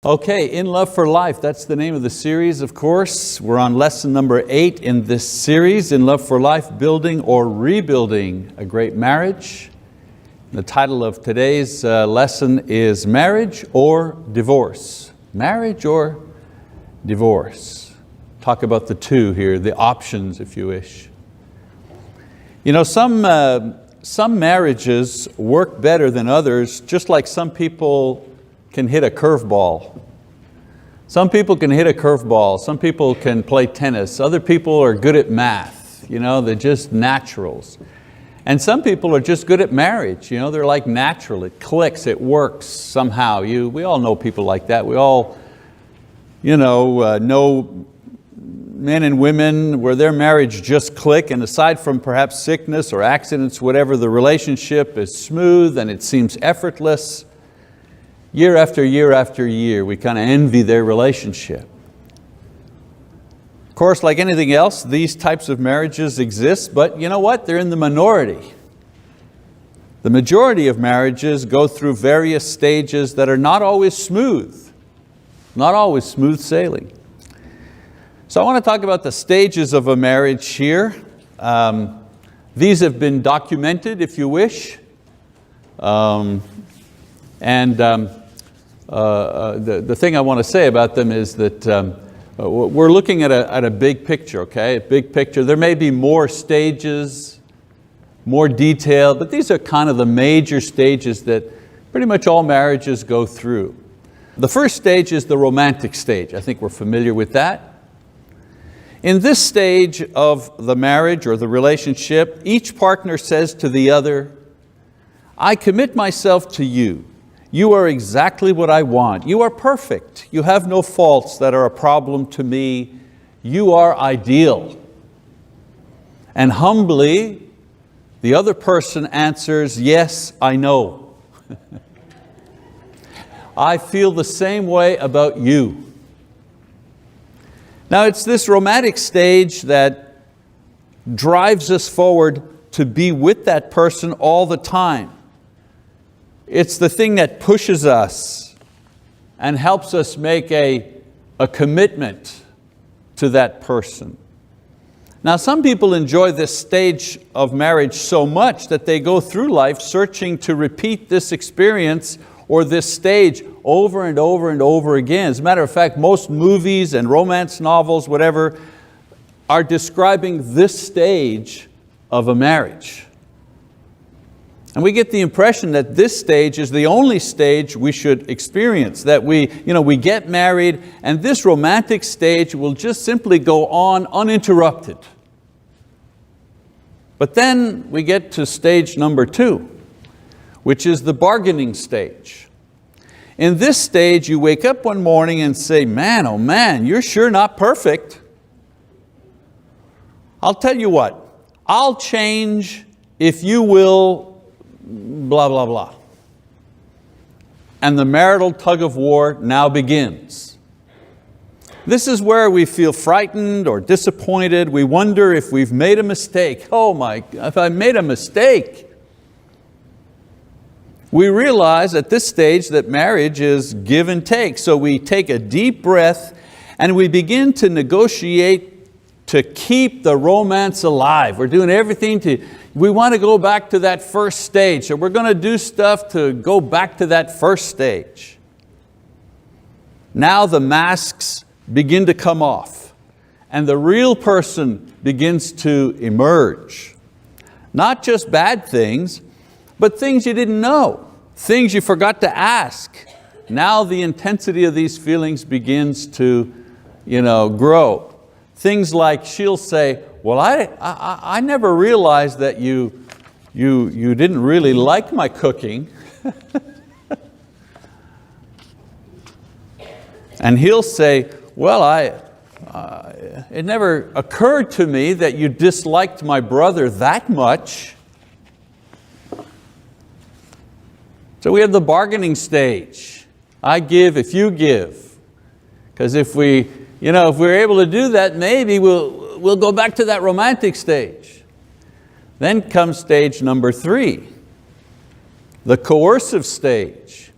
Okay, In Love for Life, that's the name of the series, of course. We're on lesson number 8 in this series, In Love for Life, Building or Rebuilding a Great Marriage. The title of today's lesson is Marriage or Divorce. Marriage or divorce. Talk about the two here, the options if you wish. You know, some marriages work better than others, just like some people can hit a curveball. Some people can hit a curveball. Some people can play tennis. Other people are good at math. You know, they're just naturals. And some people are just good at marriage. You know, they're like natural. It clicks, it works somehow. We all know people like that. We all, know men and women where their marriage just click, and aside from perhaps sickness or accidents, whatever, the relationship is smooth and it seems effortless. Year after year after year, we kind of envy their relationship. Of course, like anything else, these types of marriages exist, but you know what? They're in the minority. The majority of marriages go through various stages that are not always smooth, not always smooth sailing. So I want to talk about the stages of a marriage here. These have been documented, if you wish. The thing I want to say about them is that we're looking at a big picture, okay? A big picture. There may be more stages, more detail, but these are kind of the major stages that pretty much all marriages go through. The first stage is the romantic stage. I think we're familiar with that. In this stage of the marriage or the relationship, each partner says to the other, "I commit myself to you. You are exactly what I want. You are perfect. You have no faults that are a problem to me. You are ideal." And humbly, the other person answers, "Yes, I know. I feel the same way about you." Now it's this romantic stage that drives us forward to be with that person all the time. It's the thing that pushes us and helps us make a commitment to that person. Now some people enjoy this stage of marriage so much that they go through life searching to repeat this experience or this stage over and over and over again. As a matter of fact, most movies and romance novels, whatever, are describing this stage of a marriage. And we get the impression that this stage is the only stage we should experience, that we get married and this romantic stage will just simply go on uninterrupted. But then we get to stage number 2, which is the bargaining stage. In this stage, you wake up one morning and say, "Man, oh man, you're sure not perfect. I'll tell you what, I'll change if you will blah, blah, blah." And the marital tug of war now begins. This is where we feel frightened or disappointed. We wonder if we've made a mistake. If I made a mistake. We realize at this stage that marriage is give and take. So we take a deep breath and we begin to negotiate to keep the romance alive. We're doing everything we want to go back to that first stage. So we're going to do stuff to go back to that first stage. Now the masks begin to come off and the real person begins to emerge. Not just bad things, but things you didn't know, things you forgot to ask. Now the intensity of these feelings begins to grow. Things like she'll say, "Well, I never realized that you didn't really like my cooking." And he'll say, "Well, it never occurred to me that you disliked my brother that much." So we have the bargaining stage. I give if you give. Because if we're able to do that, maybe we'll go back to that romantic stage. Then comes stage number 3, the coercive stage.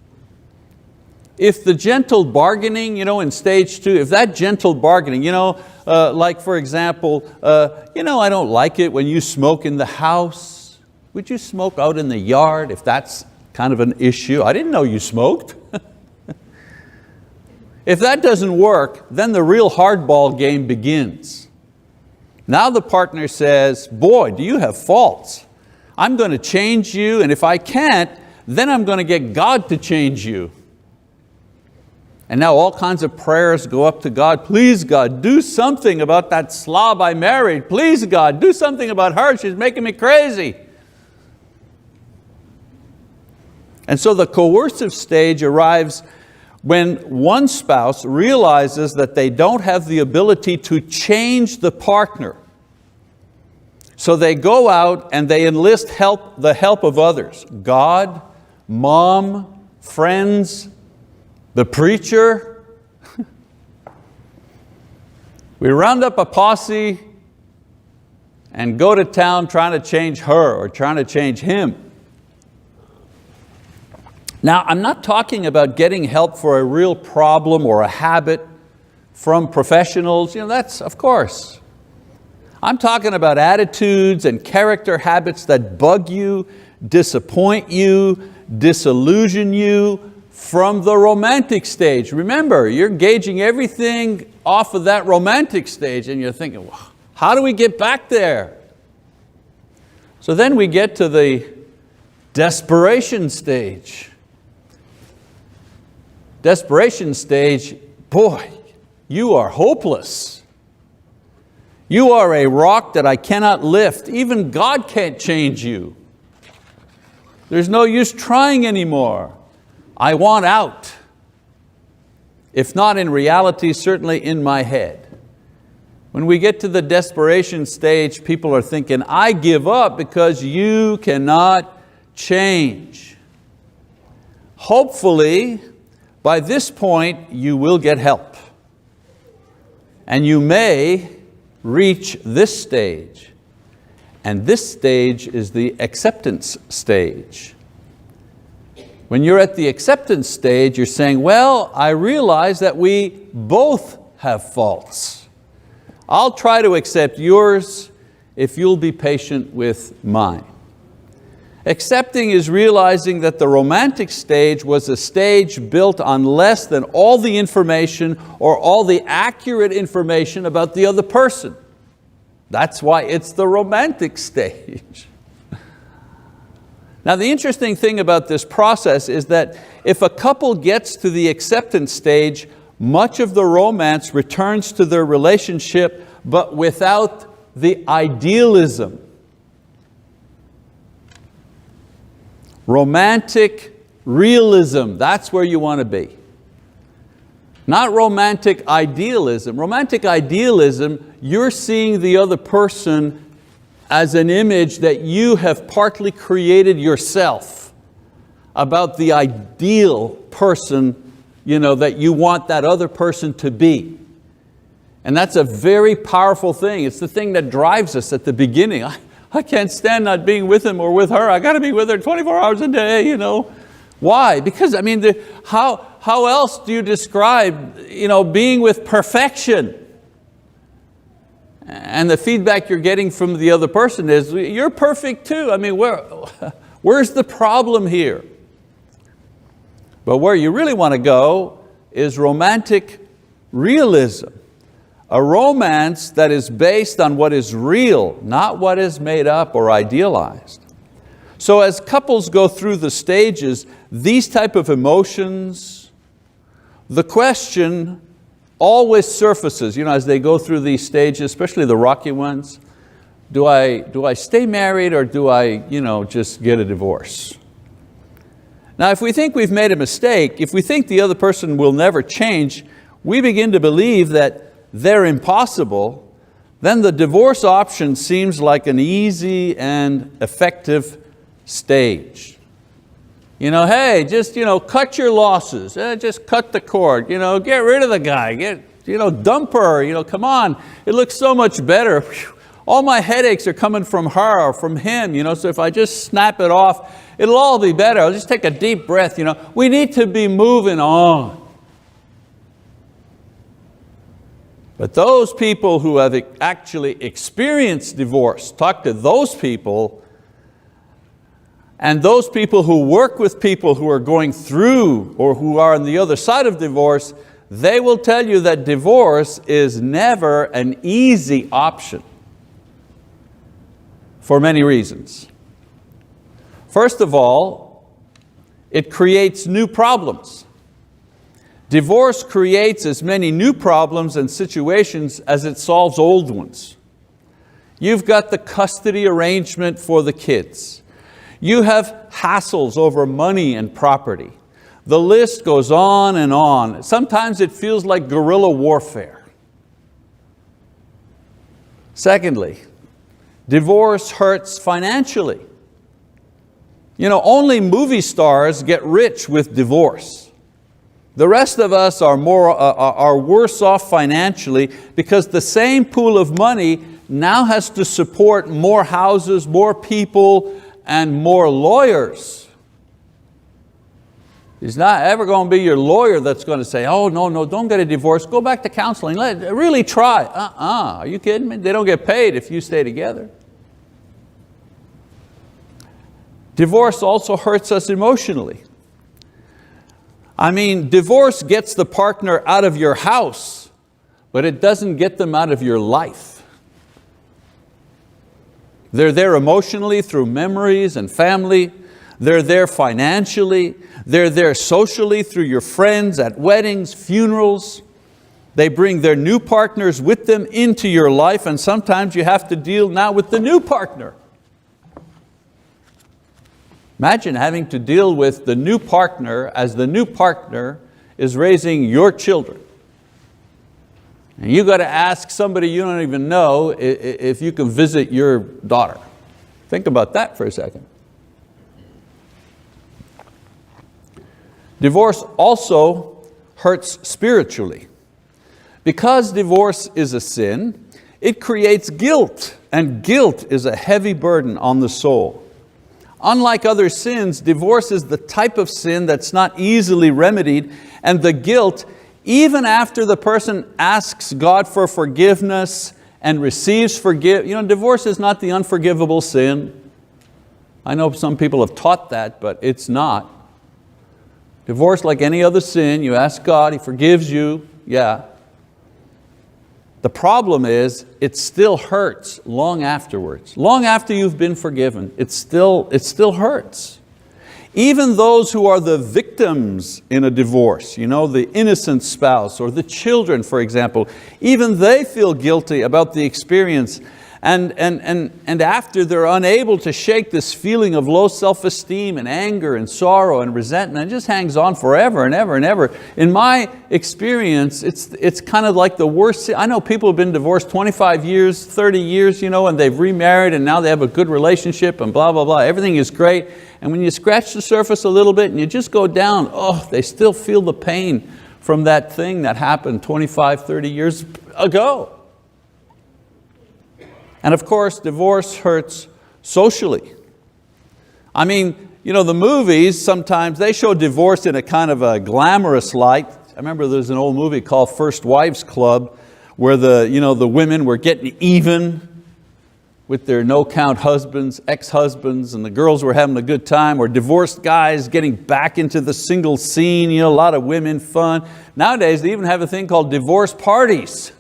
if the gentle bargaining, in stage 2, if that gentle bargaining, like for example, I don't like it when you smoke in the house. Would you smoke out in the yard if that's kind of an issue? I didn't know you smoked. If that doesn't work, then the real hardball game begins. Now the partner says, boy, do you have faults. I'm going to change you, and if I can't, then I'm going to get God to change you. And now all kinds of prayers go up to God. Please God, do something about that slob I married. Please God, do something about her. She's making me crazy. And so the coercive stage arrives when one spouse realizes that they don't have the ability to change the partner. So they go out and they enlist the help of others. God, mom, friends, the preacher. We round up a posse and go to town trying to change her or trying to change him. Now, I'm not talking about getting help for a real problem or a habit from professionals. That's, of course. I'm talking about attitudes and character habits that bug you, disappoint you, disillusion you from the romantic stage. Remember, you're gauging everything off of that romantic stage and you're thinking, well, how do we get back there? So then we get to the desperation stage. Desperation stage, boy, you are hopeless. You are a rock that I cannot lift. Even God can't change you. There's no use trying anymore. I want out. If not in reality, certainly in my head. When we get to the desperation stage, people are thinking, I give up because you cannot change. Hopefully, by this point, you will get help. And you may reach this stage. And this stage is the acceptance stage. When you're at the acceptance stage, you're saying, well, I realize that we both have faults. I'll try to accept yours if you'll be patient with mine. Accepting is realizing that the romantic stage was a stage built on less than all the information or all the accurate information about the other person. That's why it's the romantic stage. Now the interesting thing about this process is that if a couple gets to the acceptance stage, much of the romance returns to their relationship, but without the idealism. Romantic realism, that's where you want to be. Not romantic idealism. Romantic idealism, you're seeing the other person as an image that you have partly created yourself about the ideal person that you want that other person to be. And that's a very powerful thing. It's the thing that drives us at the beginning. I can't stand not being with him or with her. I got to be with her 24 hours a day, Why? Because how else do you describe being with perfection? And the feedback you're getting from the other person is, you're perfect too. Where's the problem here? But where you really want to go is romantic realism. A romance that is based on what is real, not what is made up or idealized. So as couples go through the stages, these type of emotions, the question always surfaces, as they go through these stages, especially the rocky ones. Do I stay married or do I just get a divorce? Now if we think we've made a mistake, if we think the other person will never change, we begin to believe that they're impossible, then the divorce option seems like an easy and effective stage. Hey, just cut your losses, just cut the cord, get rid of the guy, dump her, come on, it looks so much better. Whew. All my headaches are coming from her or from him, so if I just snap it off, it'll all be better. I'll just take a deep breath. We need to be moving on. But those people who have actually experienced divorce, talk to those people, and those people who work with people who are going through or who are on the other side of divorce, they will tell you that divorce is never an easy option for many reasons. First of all, it creates new problems. Divorce creates as many new problems and situations as it solves old ones. You've got the custody arrangement for the kids. You have hassles over money and property. The list goes on and on. Sometimes it feels like guerrilla warfare. Secondly, divorce hurts financially. Only movie stars get rich with divorce. The rest of us are worse off financially because the same pool of money now has to support more houses, more people, and more lawyers. He's not ever going to be your lawyer that's going to say, oh, no, don't get a divorce, go back to counseling, really try. Are you kidding me? They don't get paid if you stay together. Divorce also hurts us emotionally. Divorce gets the partner out of your house, but it doesn't get them out of your life. They're there emotionally through memories and family. They're there financially. They're there socially through your friends at weddings, funerals. They bring their new partners with them into your life, and sometimes you have to deal now with the new partner. Imagine having to deal with the new partner as the new partner is raising your children. And you got to ask somebody you don't even know if you can visit your daughter. Think about that for a second. Divorce also hurts spiritually. Because divorce is a sin, it creates guilt, and guilt is a heavy burden on the soul. Unlike other sins, divorce is the type of sin that's not easily remedied, and the guilt, even after the person asks God for forgiveness and receives forgiveness, divorce is not the unforgivable sin. I know some people have taught that, but it's not. Divorce, like any other sin, you ask God, He forgives you, yeah. The problem is, it still hurts long afterwards. Long after you've been forgiven, it still hurts. Even those who are the victims in a divorce, the innocent spouse or the children, for example, even they feel guilty about the experience. And after they're unable to shake this feeling of low self-esteem and anger and sorrow and resentment, it just hangs on forever and ever and ever. In my experience, it's kind of like the worst. I know people have been divorced 25 years, 30 years, and they've remarried and now they have a good relationship and blah, blah, blah. Everything is great. And when you scratch the surface a little bit and you just go down, they still feel the pain from that thing that happened 25, 30 years ago. And of course, divorce hurts socially. The movies, sometimes they show divorce in a kind of a glamorous light. I remember there's an old movie called First Wives Club where the women were getting even with their no-count husbands, ex-husbands, and the girls were having a good time, or divorced guys getting back into the single scene, a lot of women fun. Nowadays, they even have a thing called divorce parties.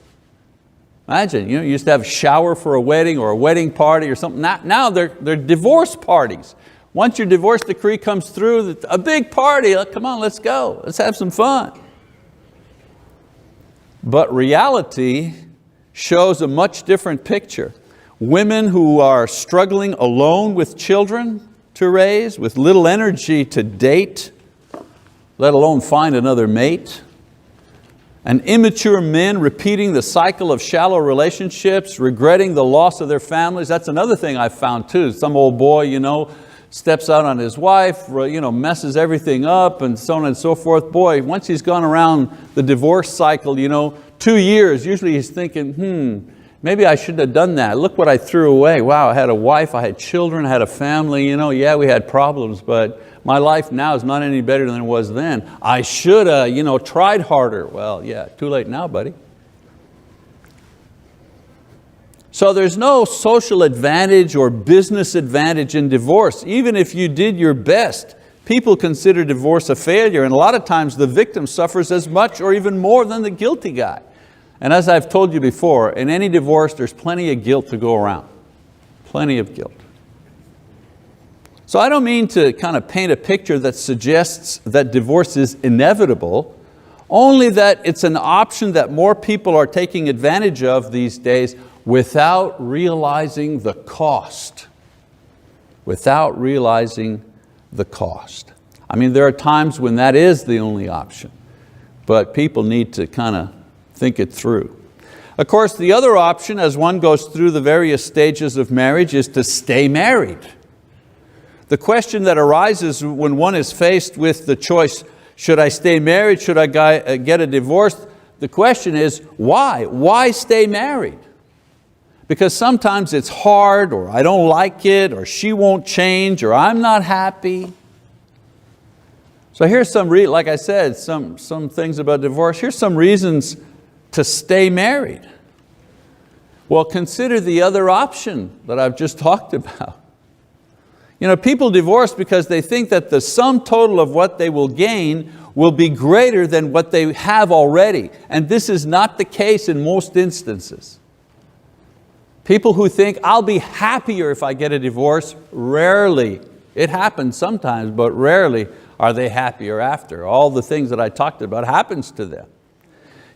Imagine, you used to have a shower for a wedding or a wedding party or something. Now they're divorce parties. Once your divorce decree comes through, a big party, come on, let's go, let's have some fun. But reality shows a much different picture. Women who are struggling alone with children to raise, with little energy to date, let alone find another mate. And immature men repeating the cycle of shallow relationships, regretting the loss of their families. That's another thing I've found too. Some old boy, steps out on his wife, messes everything up and so on and so forth. Boy, once he's gone around the divorce cycle, 2 years, usually he's thinking, Maybe I shouldn't have done that. Look what I threw away. Wow, I had a wife, I had children, I had a family. Yeah, we had problems, but my life now is not any better than it was then. I should have tried harder. Well, yeah, too late now, buddy. So there's no social advantage or business advantage in divorce. Even if you did your best, people consider divorce a failure, and a lot of times the victim suffers as much or even more than the guilty guy. And as I've told you before, in any divorce there's plenty of guilt to go around. Plenty of guilt. So I don't mean to kind of paint a picture that suggests that divorce is inevitable, only that it's an option that more people are taking advantage of these days without realizing the cost. Without realizing the cost. I mean, there are times when that is the only option, but people need to kind of think it through. Of course, the other option as one goes through the various stages of marriage is to stay married. The question that arises when one is faced with the choice, should I stay married, should I get a divorce? The question is, why? Why stay married? Because sometimes it's hard, or I don't like it, or she won't change, or I'm not happy. So here's some, like I said, some things about divorce. Here's some reasons to stay married. Well, consider the other option that I've just talked about. People divorce because they think that the sum total of what they will gain will be greater than what they have already. And this is not the case in most instances. People who think, I'll be happier if I get a divorce, rarely, it happens sometimes, but rarely are they happier after. All the things that I talked about happens to them.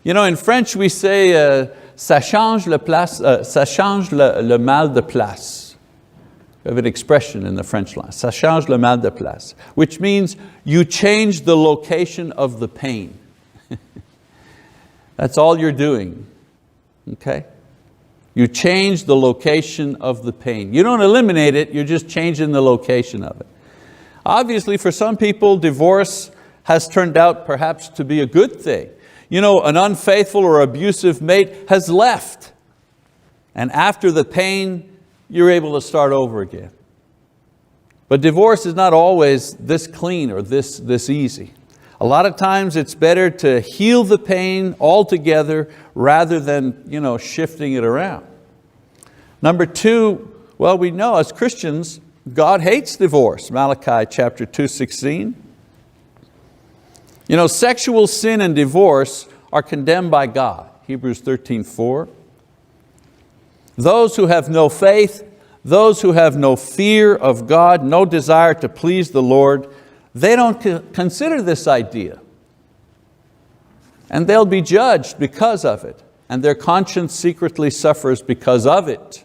In French we say, ça change le mal de place. We have an expression in the French line, ça change le mal de place, which means you change the location of the pain. That's all you're doing, okay? You change the location of the pain. You don't eliminate it, you're just changing the location of it. Obviously, for some people, divorce has turned out perhaps to be a good thing. An unfaithful or abusive mate has left, and after the pain, you're able to start over again. But divorce is not always this clean or this easy. A lot of times it's better to heal the pain altogether rather than shifting it around. Number two, well, we know as Christians, God hates divorce. Malachi chapter 2:16. Sexual sin and divorce are condemned by God. Hebrews 13:4. Those who have no faith, those who have no fear of God, no desire to please the Lord, they don't consider this idea. And they'll be judged because of it. And their conscience secretly suffers because of it.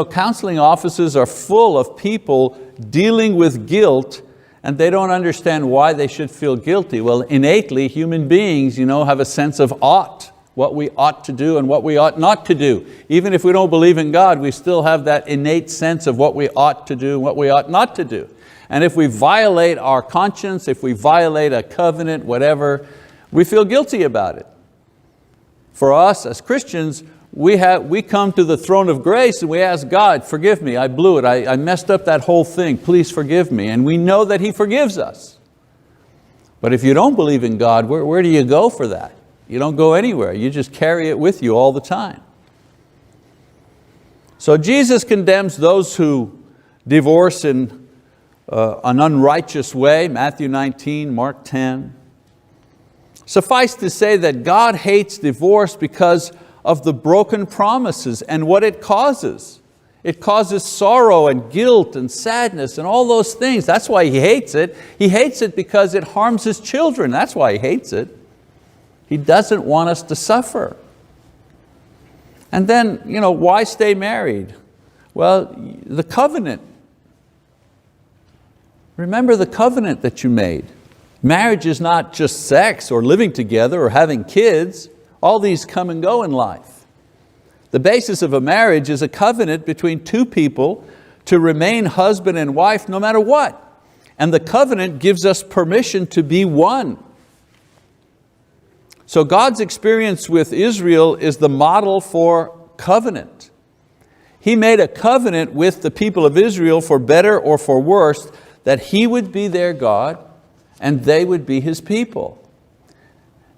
Counseling offices are full of people dealing with guilt, and they don't understand why they should feel guilty. Well, innately, human beings have a sense of ought, what we ought to do and what we ought not to do. Even if we don't believe in God, we still have that innate sense of what we ought to do and what we ought not to do. And if we violate our conscience, if we violate a covenant, whatever, we feel guilty about it. For us as Christians, we come to the throne of grace and we ask God, forgive me, I blew it, I messed up that whole thing, please forgive me. And we know that He forgives us. But if you don't believe in God, where do you go for that? You don't go anywhere, you just carry it with you all the time. So Jesus condemns those who divorce in an unrighteous way, Matthew 19, Mark 10. Suffice to say that God hates divorce because of the broken promises and what it causes. It causes sorrow and guilt and sadness and all those things. That's why He hates it. He hates it because it harms His children. That's why He hates it. He doesn't want us to suffer. And then, why stay married? Well, the covenant. Remember the covenant that you made. Marriage is not just sex or living together or having kids. All these come and go in life. The basis of a marriage is a covenant between two people to remain husband and wife no matter what. And the covenant gives us permission to be one. So God's experience with Israel is the model for covenant. He made a covenant with the people of Israel, for better or for worse, that He would be their God and they would be His people.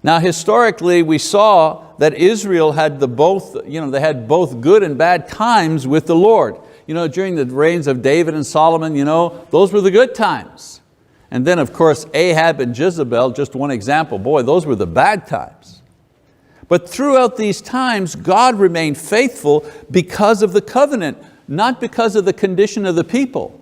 Now historically we saw that Israel had they had both good and bad times with the Lord. During the reigns of David and Solomon, those were the good times. And then of course Ahab and Jezebel, just one example, boy, those were the bad times. But throughout these times, God remained faithful because of the covenant, not because of the condition of the people.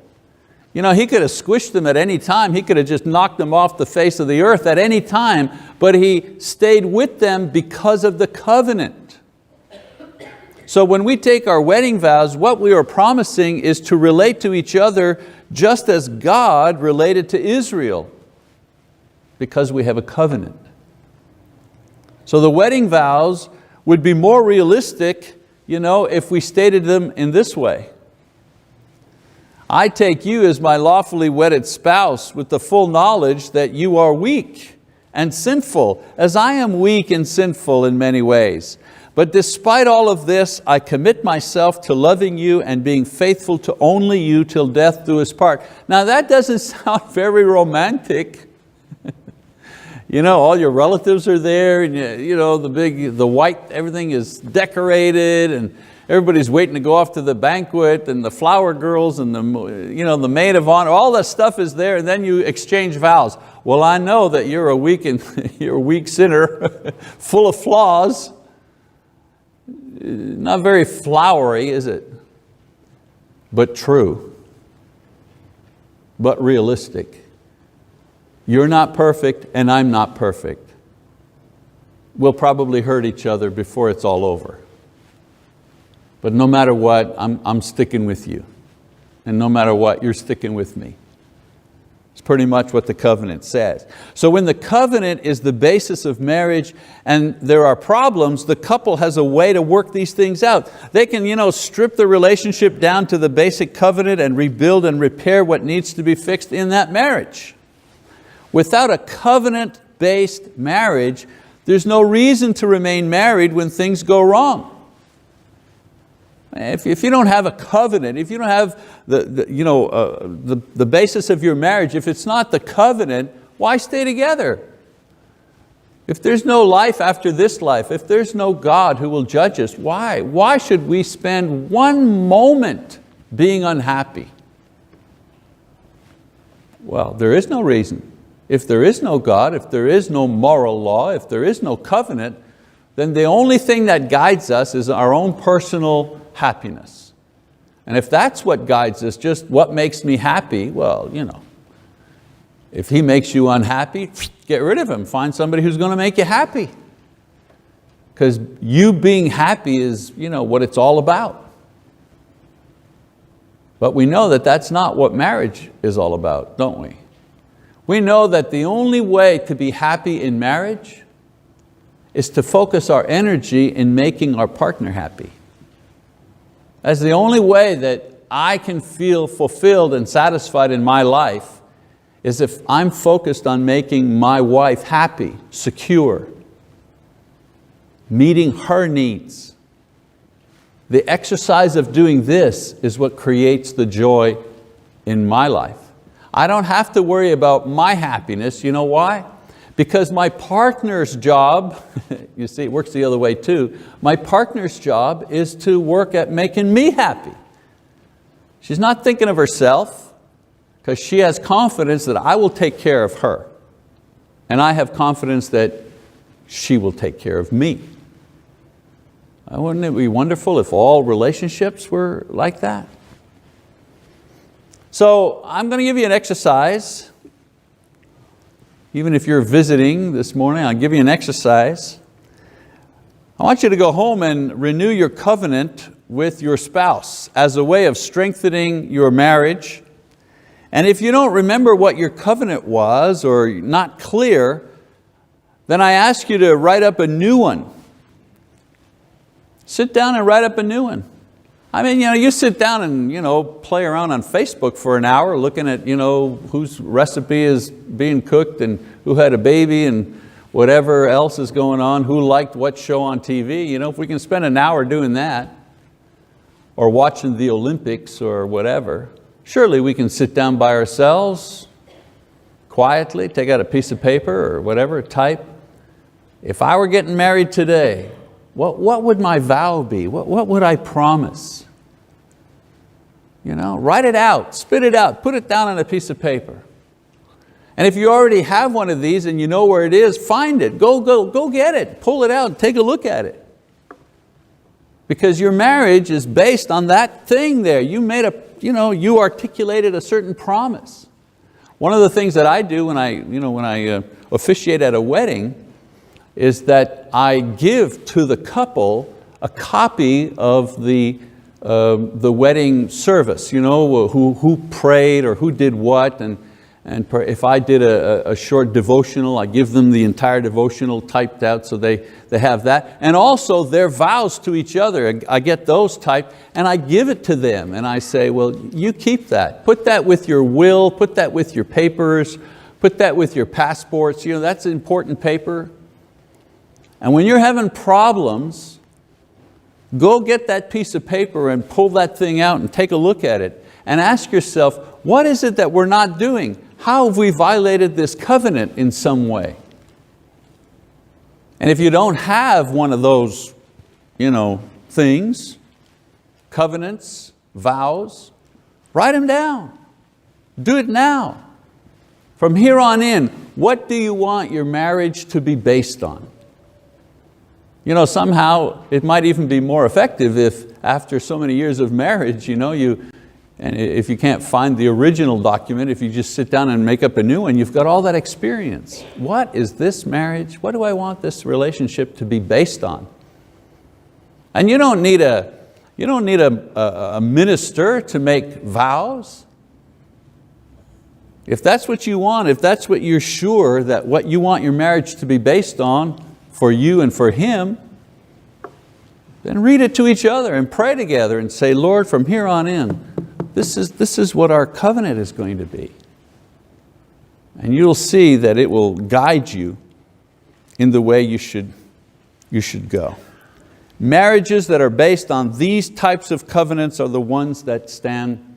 He could have squished them at any time. He could have just knocked them off the face of the earth at any time, but He stayed with them because of the covenant. So when we take our wedding vows, what we are promising is to relate to each other just as God related to Israel, because we have a covenant. So the wedding vows would be more realistic, if we stated them in this way. I take you as my lawfully wedded spouse with the full knowledge that you are weak and sinful, as I am weak and sinful in many ways. But despite all of this, I commit myself to loving you and being faithful to only you till death do us part. Now that doesn't sound very romantic. All your relatives are there, and the white, everything is decorated, and everybody's waiting to go off to the banquet, and the flower girls and the maid of honor, all that stuff is there, and then you exchange vows. Well, I know that you're a weak sinner, full of flaws. Not very flowery, is it? But true, but realistic. You're not perfect and I'm not perfect. We'll probably hurt each other before it's all over. But no matter what, I'm sticking with you. And no matter what, you're sticking with me. It's pretty much what the covenant says. So when the covenant is the basis of marriage and there are problems, the couple has a way to work these things out. They can strip the relationship down to the basic covenant and rebuild and repair what needs to be fixed in that marriage. Without a covenant-based marriage, there's no reason to remain married when things go wrong. If you don't have a covenant, if you don't have the basis of your marriage, if it's not the covenant, why stay together? If there's no life after this life, if there's no God who will judge us, why? Why should we spend one moment being unhappy? Well, there is no reason. If there is no God, if there is no moral law, if there is no covenant, then the only thing that guides us is our own personal happiness. And if that's what guides us, just what makes me happy, well, if He makes you unhappy, get rid of him. Find somebody who's going to make you happy. Because you being happy is what it's all about. But we know that that's not what marriage is all about, don't we? We know that the only way to be happy in marriage is to focus our energy in making our partner happy. That's the only way that I can feel fulfilled and satisfied in my life, is if I'm focused on making my wife happy, secure, meeting her needs. The exercise of doing this is what creates the joy in my life. I don't have to worry about my happiness. You know why? Because my partner's job, you see, it works the other way too. My partner's job is to work at making me happy. She's not thinking of herself, because she has confidence that I will take care of her. And I have confidence that she will take care of me. Wouldn't it be wonderful if all relationships were like that? So I'm going to give you an exercise. Even if you're visiting this morning, I'll give you an exercise. I want you to go home and renew your covenant with your spouse as a way of strengthening your marriage. And if you don't remember what your covenant was or not clear, then I ask you to write up a new one. Sit down and write up a new one. I mean, you sit down and play around on Facebook for an hour looking at whose recipe is being cooked and who had a baby and whatever else is going on, who liked what show on TV. You know, if we can spend an hour doing that, or watching the Olympics or whatever, surely we can sit down by ourselves, quietly, take out a piece of paper or whatever, type. If I were getting married today, what would my vow be? What would I promise? You know, write it out, spit it out, put it down on a piece of paper. And if you already have one of these and you know where it is, find it, go get it, pull it out, take a look at it. Because your marriage is based on that thing there. You articulated a certain promise. One of the things that I do when I officiate at a wedding is that I give to the couple a copy of the wedding service, who prayed or who did what, and if I did a short devotional, I give them the entire devotional typed out so they have that. And also their vows to each other, I get those typed and I give it to them and I say, well, you keep that. Put that with your will, put that with your papers, put that with your passports. That's important paper. And when you're having problems, go get that piece of paper and pull that thing out and take a look at it and ask yourself, what is it that we're not doing? How have we violated this covenant in some way? And if you don't have one of those things, covenants, vows, write them down. Do it now. From here on in, what do you want your marriage to be based on? Somehow it might even be more effective if after so many years of marriage, and if you can't find the original document, if you just sit down and make up a new one, you've got all that experience. What is this marriage? What do I want this relationship to be based on? And you don't need a minister to make vows. If that's what you want, if that's what you're sure that what you want your marriage to be based on for you and for him, then read it to each other and pray together and say, Lord, from here on in, this is what our covenant is going to be. And you'll see that it will guide you in the way you should go. Marriages that are based on these types of covenants are the ones that stand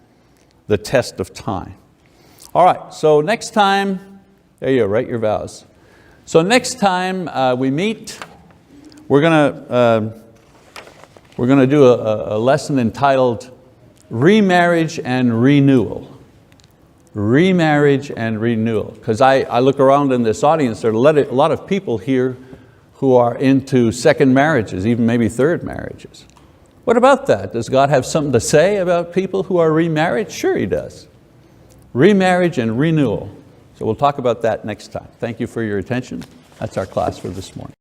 the test of time. All right, so next time, there you go, write your vows. So next time we meet, we're going to do a lesson entitled Remarriage and Renewal. Remarriage and renewal. Because I look around in this audience, there are a lot of people here who are into second marriages, even maybe third marriages. What about that? Does God have something to say about people who are remarried? Sure He does. Remarriage and renewal. So we'll talk about that next time. Thank you for your attention. That's our class for this morning.